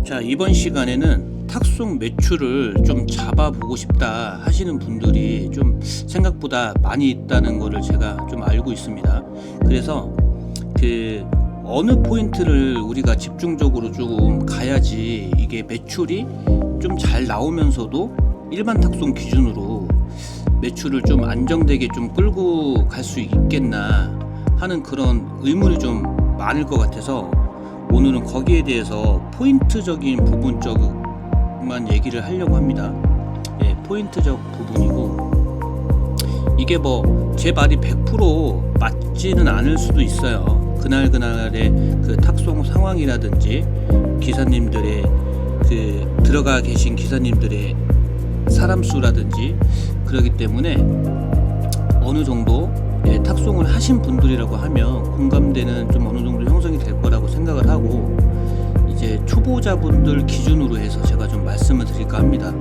자, 이번 시간에는 탁송 매출을 좀 잡아보고 싶다 하시는 분들이 좀 생각보다 많이 있다는 것을 제가 좀 알고 있습니다. 그래서 어느 포인트를 우리가 집중적으로 조금 가야지 이게 매출이 좀 잘 나오면서도 일반 탁송 기준으로 매출을 좀 안정되게 좀 끌고 갈 수 있겠나 하는 그런 의문이 좀 많을 것 같아서 오늘은 거기에 대해서 포인트적인 부분 쪽만 얘기를 하려고 합니다. 포인트적 부분이고, 이게 뭐 제 말이 100% 맞지는 않을 수도 있어요. 그날그날의 그 탁송 상황이라든지 기사님들의 들어가 계신 기사님들의 사람 수라든지 그러기 때문에 어느 정도 탁송을 하신 분들이라고 하면 공감대는 좀 어느 정도 형성이 될 거라고 생각을 하고, 이제 초보자분들 기준으로 해서 제가 좀 말씀을 드릴까 합니다.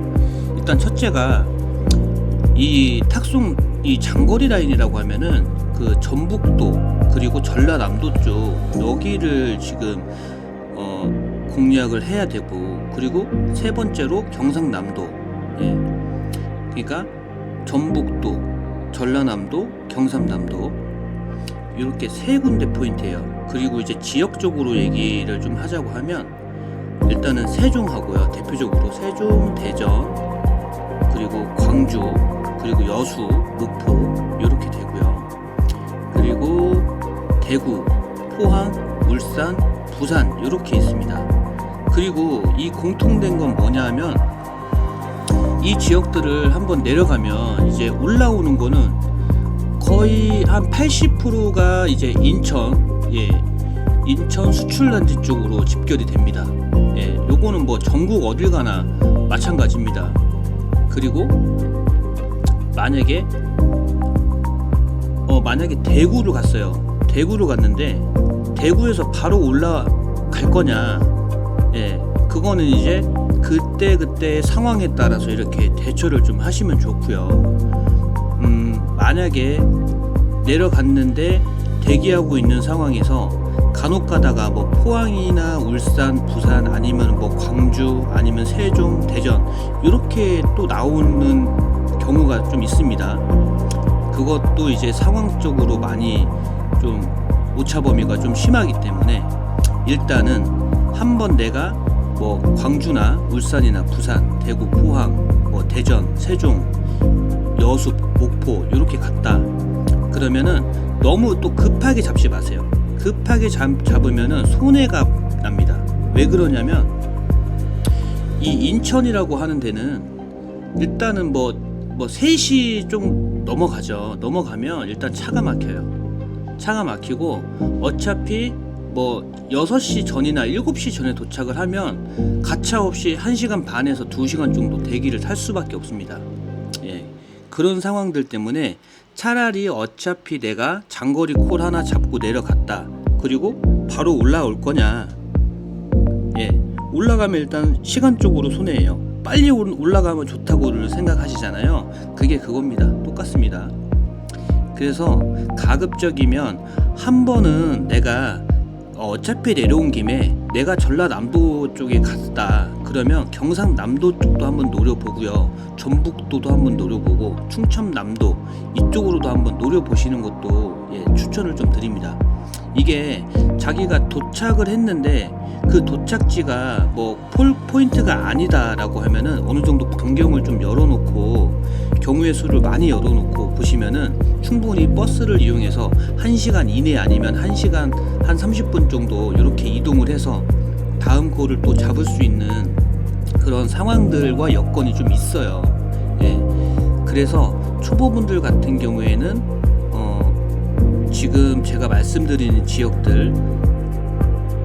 일단 첫째가 이 탁송 이 장거리 라인이라고 하면은 그 전북도 그리고 전라남도 쪽 여기를 지금 공략을 해야 되고, 그리고 세 번째로 경상남도, 그러니까 전북도, 전라남도, 경상남도 이렇게 세 군데 포인트예요. 그리고 이제 지역적으로 얘기를 좀 하자고 하면 일단은 세종하고요. 대표적으로 세종, 대전, 그리고 광주, 그리고 여수, 목포 이렇게 되고요. 그리고 대구, 포항, 울산, 부산 이렇게 있습니다. 그리고 이 공통된 건 뭐냐 하면 이 지역들을 한번 내려가면 이제 올라오는 거는 거의 한 80%가 이제 인천 수출단지 쪽으로 집결이 됩니다. 요거는 뭐 전국 어딜 가나 마찬가지입니다. 그리고 만약에 대구를 갔어요. 대구를 갔는데 대구에서 바로 올라갈 거냐, 그거는 이제 그때 상황에 따라서 이렇게 대처를 좀 하시면 좋고요. 만약에 내려갔는데 대기하고 있는 상황에서 간혹 가다가 뭐 포항이나 울산, 부산 아니면 뭐 광주 아니면 세종, 대전 이렇게 또 나오는 경우가 좀 있습니다. 그것도 이제 상황적으로 많이 좀 오차 범위가 좀 심하기 때문에 일단은 한번 내가 뭐 광주나 울산이나 부산, 대구, 포항, 뭐 대전, 세종, 여수, 목포 이렇게 갔다. 그러면은 너무 또 급하게 잡지 마세요. 급하게 잡으면은 손해가 납니다. 왜 그러냐면 이 인천이라고 하는 데는 일단은 뭐 3시 좀 넘어가면 일단 차가 막혀요. 차가 막히고 어차피 뭐 6시 전이나 7시 전에 도착을 하면 가차 없이 1시간 반에서 2시간 정도 대기를 탈 수밖에 없습니다. 그런 상황들 때문에 차라리 어차피 내가 장거리 콜 하나 잡고 내려갔다. 그리고 바로 올라올 거냐. 올라가면 일단 시간적으로 손해예요. 빨리 올라가면 좋다고를 생각하시잖아요. 그게 그겁니다. 똑같습니다. 그래서 가급적이면 한 번은 내가 어차피 내려온 김에 내가 전라남도 쪽에 갔다 그러면 경상남도 쪽도 한번 노려보고요, 전북도도 한번 노려보고 충청남도 이쪽으로도 한번 노려보시는 것도 추천을 좀 드립니다. 이게 자기가 도착을 했는데 그 도착지가 뭐 포인트가 아니다라고 하면은 어느 정도 반경을 좀 열어놓고 경우의 수를 많이 열어놓고 보시면은 충분히 버스를 이용해서 1시간 이내 아니면 1시간 한 30분 정도 이렇게 이동을 해서 다음 콜을 또 잡을 수 있는 그런 상황들과 여건이 좀 있어요. 그래서 초보분들 같은 경우에는 지금 제가 말씀드리는 지역들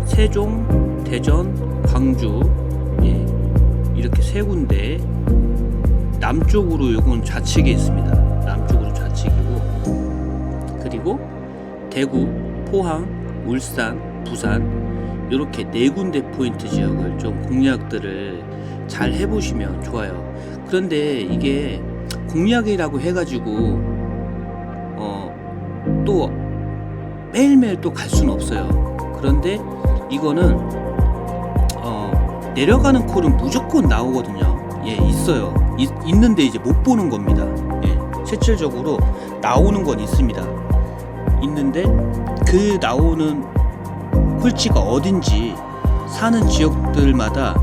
세종, 대전, 광주 이렇게 세 군데 남쪽으로 요건 좌측에 있습니다. 남쪽으로 좌측이고, 그리고 대구, 포항, 울산, 부산 이렇게 네 군데 포인트 지역을 좀 공략들을 잘 해보시면 좋아요. 그런데 이게 공략이라고 해가지고 또 매일매일 또 갈 수는 없어요. 그런데 이거는 내려가는 콜은 무조건 나오거든요. 예, 있어요. 있는데 이제 못 보는 겁니다. 예, 실질적으로 나오는 건 있습니다. 있는데 그 나오는 콜지가 어딘지 사는 지역들마다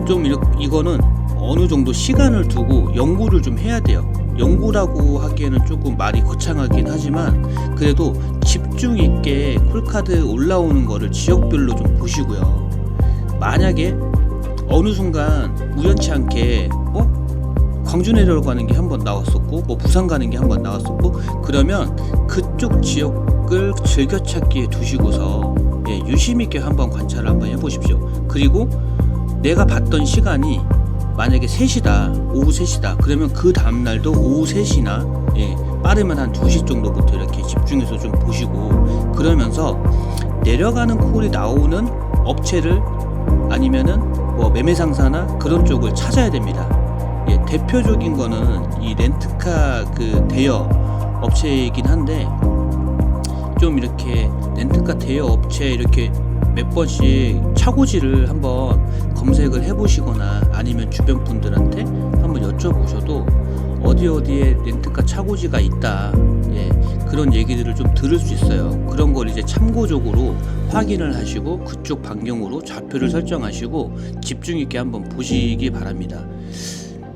좀 이거는 어느 정도 시간을 두고 연구를 좀 해야 돼요. 연구라고 하기에는 조금 말이 거창하긴 하지만 그래도 집중 있게 콜카드 올라오는 거를 지역별로 좀 보시고요. 만약에 어느 순간 우연치 않게 광주 내려가는 게 한번 나왔었고 부산 가는 게 한번 나왔었고 그러면 그쪽 지역을 즐겨찾기에 두시고서 유심 있게 한번 관찰을 한번 해보십시오. 그리고 내가 봤던 시간이 만약에 3시다, 오후 3시다 그러면 그 다음날도 오후 3시나 빠르면 한 2시 정도부터 이렇게 집중해서 좀 보시고 그러면서 내려가는 콜이 나오는 업체를 아니면은 매매상사나 그런 쪽을 찾아야 됩니다. 대표적인 거는 이 렌트카 그 대여 업체이긴 한데 좀 이렇게 렌트카 대여 업체 이렇게 몇 번씩 차고지를 한번 검색을 해보시거나 아니면 주변 분들한테 한번 여쭤보셔도 어디에 렌트카 차고지가 있다 그런 얘기들을 좀 들을 수 있어요. 그런 걸 이제 참고적으로 확인을 하시고 그쪽 반경으로 좌표를 설정하시고 집중 있게 한번 보시기 바랍니다.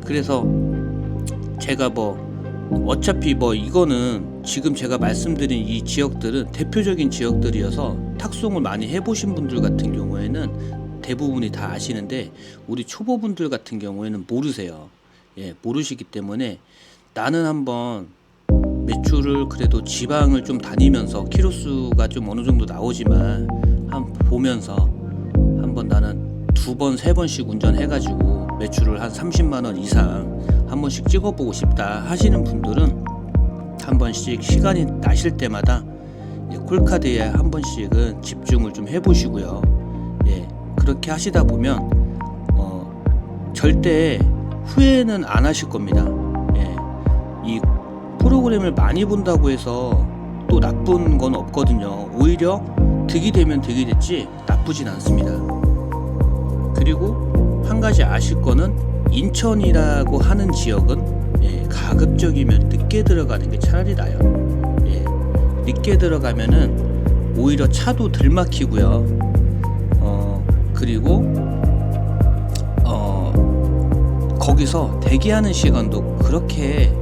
그래서 제가 어차피 이거는 지금 제가 말씀드린 이 지역들은 대표적인 지역들이어서 탁송을 많이 해보신 분들 같은 경우에는 대부분이 다 아시는데 우리 초보분들 같은 경우에는 모르세요. 모르시기 때문에 나는 한번 매출을 그래도 지방을 좀 다니면서 키로수가 좀 어느 정도 나오지만 한번 보면서 한번 나는 2번, 3번씩 운전해가지고 매출을 한 30만원 이상 한 번씩 찍어보고 싶다 하시는 분들은 한 번씩 시간이 나실 때마다 콜카드에 한 번씩은 집중을 좀 해보시고요. 그렇게 하시다 보면 절대 후회는 안 하실 겁니다. 이 프로그램을 많이 본다고 해서 또 나쁜 건 없거든요. 오히려 득이 되면 득이 됐지 나쁘진 않습니다. 그리고 한 가지 아실 거는 인천이라고 하는 지역은 가급적이면 늦게 들어가는 게 차라리 나아요. 늦게 들어가면은 오히려 차도 덜 막히고요. 그리고 거기서 대기하는 시간도 그렇게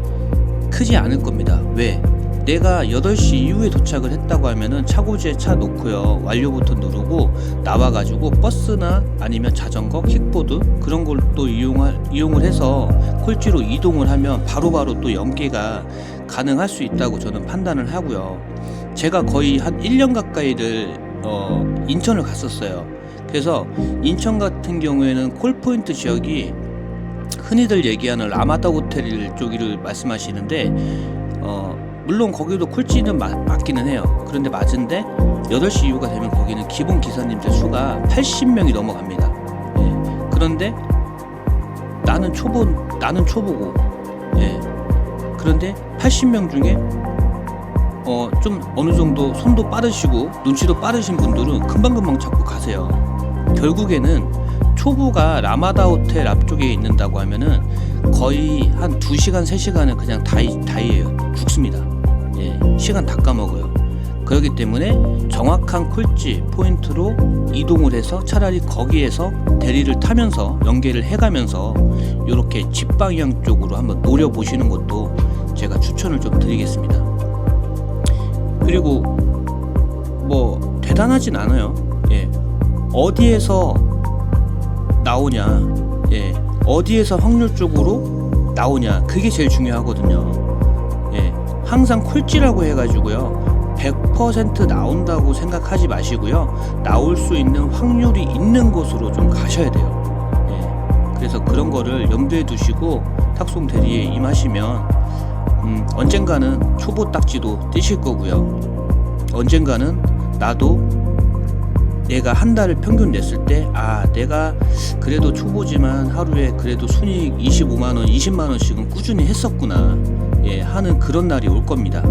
크지 않을 겁니다. 왜? 내가 8시 이후에 도착을 했다고 하면은 차고지에 차 놓고요. 완료 버튼 누르고 나와가지고 버스나 아니면 자전거, 킥보드 그런 걸 또 이용을 해서 콜지로 이동을 하면 바로바로 또 연계가 가능할 수 있다고 저는 판단을 하고요. 제가 거의 한 1년 가까이를 인천을 갔었어요. 그래서 인천 같은 경우에는 콜포인트 지역이 흔히들 얘기하는 라마다 호텔 쪽을 말씀하시는데 물론 거기도 콜지는 맞기는 해요. 그런데 맞은데 8시 이후가 되면 거기는 기본 기사님들 수가 80명이 넘어갑니다. 그런데 나는 초보고 그런데 80명 중에 좀 어느 정도 손도 빠르시고 눈치도 빠르신 분들은 금방금방 잡고 가세요. 결국에는 초보가 라마다 호텔 앞쪽에 있는다고 하면은 거의 한 2시간 3시간은 그냥 다이에요. 죽습니다. 시간 다 까먹어요. 그렇기 때문에 정확한 콜지 포인트로 이동을 해서 차라리 거기에서 대리를 타면서 연계를 해가면서 이렇게 집방향 쪽으로 한번 노려보시는 것도 제가 추천을 좀 드리겠습니다. 그리고 대단하진 않아요. 어디에서 나오냐, 어디에서 확률적으로 나오냐, 그게 제일 중요하거든요. 항상 콜지라고 해가지고요 100% 나온다고 생각하지 마시고요, 나올 수 있는 확률이 있는 곳으로 좀 가셔야 돼요. 그래서 그런 거를 염두에 두시고 탁송 대리에 임하시면 언젠가는 초보 딱지도 떼실 거고요, 언젠가는 나도 내가 한 달을 평균 냈을 때 내가 그래도 초보지만 하루에 그래도 순이익 25만원 20만원씩은 꾸준히 했었구나 하는 그런 날이 올 겁니다.